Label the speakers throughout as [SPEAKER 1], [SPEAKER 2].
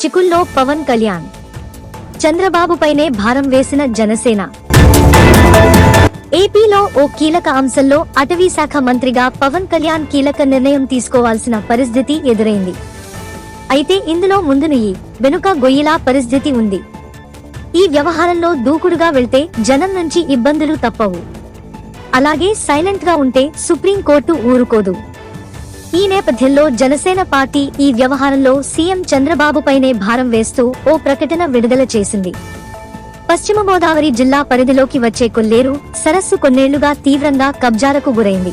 [SPEAKER 1] చిక్కుల్లో పవన్ కళ్యాణ్, చంద్రబాబుపైనే భారం వేసిన జనసేన. ఏపీలో ఓ కీలక అంశంలో అటవీ శాఖ మంత్రిగా పవన్ కళ్యాణ్ కీలక నిర్ణయం తీసుకోవాల్సిన పరిస్థితి ఎదురైంది. అయితే ఇందులో ముందునుయి వెనుక గొయ్యిలా పరిస్థితి ఉంది. ఈ వ్యవహారంలో దూకుడుగా వెళ్తే జనం నుంచి ఇబ్బందులు తప్పవు. అలాగే సైలెంట్ గా ఉంటే సుప్రీంకోర్టు ఊరుకోదు. ఈ నేపథ్యంలో జనసేన పార్టీ ఈ వ్యవహారంలో సీఎం చంద్రబాబుపైనే భారం వేస్తూ ఓ ప్రకటన విడుదల చేసింది. పశ్చిమ గోదావరి జిల్లా పరిధిలోకి వచ్చే కొల్లేరు సరస్సు కొన్నేళ్లుగా తీవ్రంగా కబ్జాలకు గురైంది.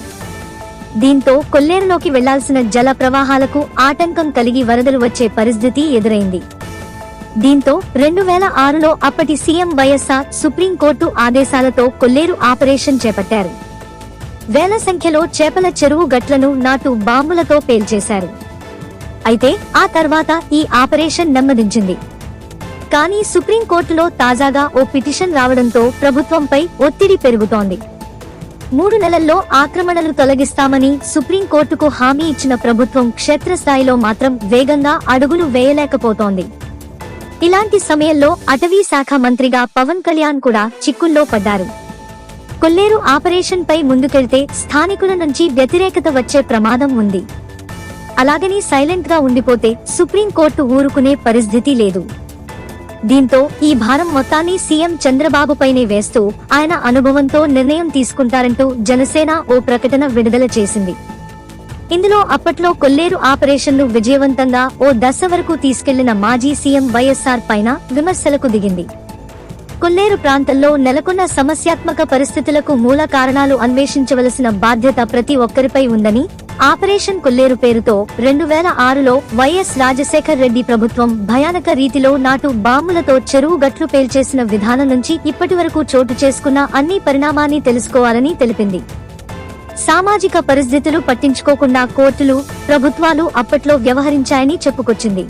[SPEAKER 1] దీంతో కొల్లేరులోకి వెళ్లాల్సిన జల ప్రవాహాలకు ఆటంకం కలిగి వరదలు వచ్చే పరిస్థితి ఎదురైంది. దీంతో 2006లో అప్పటి సీఎం వైఎస్ఆర్ సుప్రీంకోర్టు ఆదేశాలతో కొల్లేరు ఆపరేషన్ చేపట్టారు. వేల సంఖ్యలో చేపల చెరువు గట్లను నాటు బాంబులతో పేల్చేశారు. అయితే ఆ తర్వాత ఈ ఆపరేషన్ నెమ్మదించింది. కానీ సుప్రీంకోర్టులో తాజాగా ఓ పిటిషన్ రావడంతో ప్రభుత్వంపై ఒత్తిడి పెరుగుతోంది. 3 నెలల్లో ఆక్రమణలు తొలగిస్తామని సుప్రీంకోర్టుకు హామీ ఇచ్చిన ప్రభుత్వం క్షేత్రస్థాయిలో మాత్రం వేగంగా అడుగులు వేయలేకపోతోంది. ఇలాంటి సమయంలో అటవీ శాఖ మంత్రిగా పవన్ కళ్యాణ్ కూడా చిక్కుల్లో పడ్డారు. కొల్లేరు ఆపరేషన్ పై ముందుకెళ్తే స్థానికుల నుంచి వ్యతిరేకత వచ్చే ప్రమాదం ఉంది. అలాగని సైలెంట్ గా ఉండిపోతే సుప్రీంకోర్టు ఊరుకునే పరిస్థితి లేదు. దీంతో ఈ భారం మొత్తాన్ని సీఎం చంద్రబాబుపైనే వేస్తూ ఆయన అనుభవంతో నిర్ణయం తీసుకుంటారంటూ జనసేన ఓ ప్రకటన విడుదల చేసింది. ఇందులో అప్పట్లో కొల్లేరు ఆపరేషన్ను విజయవంతంగా ఓ దశ వరకు తీసుకెళ్లిన మాజీ సీఎం వైఎస్ఆర్ పైన విమర్శలకు దిగింది. కొల్లేరు ప్రాంతంలో నెలకొన్న సమస్యాత్మక పరిస్థితులకు మూల కారణాలు అన్వేషించవలసిన బాధ్యత ప్రతి ఒక్కరిపై ఉందని, ఆపరేషన్ కొల్లేరు పేరుతో 2006లో వైఎస్ రాజశేఖర్ రెడ్డి ప్రభుత్వం భయానక రీతిలో నాటు బాంబులతో చెరువు గట్లు పేల్చేసిన విధానం నుంచి ఇప్పటివరకు చోటు చేసుకున్న అన్ని పరిణామాన్ని తెలుసుకోవాలని తెలిపింది. సామాజిక పరిస్థితులు పట్టించుకోకుండా కోర్టులు, ప్రభుత్వాలు అప్పట్లో వ్యవహరించాయని చెప్పుకొచ్చింది.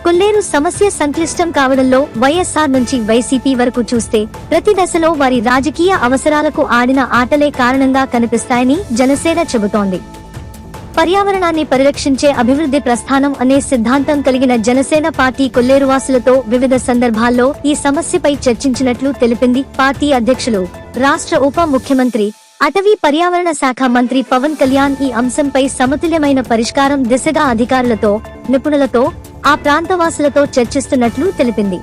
[SPEAKER 1] కొల్లేరు సమస్య సంక్లిష్టం కావడంలో వైఎస్ఆర్ నుంచి వైసీపీ వరకు చూస్తే ప్రతి దశలో వారి రాజకీయ అవసరాలకు ఆడిన ఆటలే కారణంగా కనిపిస్తాయని జనసేన చెబుతోంది. పర్యావరణాన్ని పరిరక్షించే అభివృద్ధి ప్రస్థానం అనే సిద్ధాంతం కలిగిన జనసేన పార్టీ కొల్లేరువాసులతో వివిధ సందర్భాల్లో ఈ సమస్యపై చర్చించినట్లు తెలిపింది. పార్టీ అధ్యక్షులు, రాష్ట్ర ఉప ముఖ్యమంత్రి, అటవీ పర్యావరణ శాఖ మంత్రి పవన్ కళ్యాణ్ ఈ అంశంపై సమతుల్యమైన పరిష్కారం దిశగా అధికారులతో, నిపుణులతో, ఆ ప్రాంతవాసులతో చర్చిస్తున్నట్లు తెలిపింది.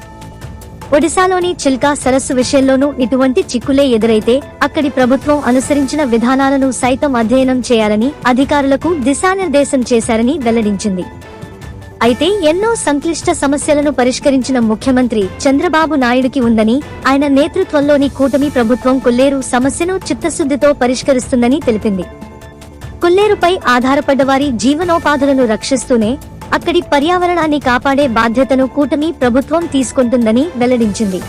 [SPEAKER 1] ఒడిశాలోని చిల్కా సరస్సు విషయంలోనూ ఇటువంటి చిక్కులే ఎదురైతే అక్కడి ప్రభుత్వం అనుసరించిన విధానాలను సైతం అధ్యయనం చేయాలని అధికారులకు దిశానిర్దేశం చేశారని వెల్లడించింది. అయితే ఎన్నో సంక్లిష్ట సమస్యలను పరిష్కరించిన ముఖ్యమంత్రి చంద్రబాబు నాయుడుకి ఉందని, ఆయన నేతృత్వంలోని కూటమి ప్రభుత్వం కొల్లేరు సమస్యను చిత్తశుద్ధితో పరిష్కరిస్తుందని తెలిపింది. కొల్లేరుపై ఆధారపడ్డవారి జీవనోపాధులను రక్షిస్తూనే అక్కడి పర్యావరణాన్ని కాపాడే బాధ్యతను కూటమి ప్రభుత్వం తీసుకుంటుందని వెల్లడించింది.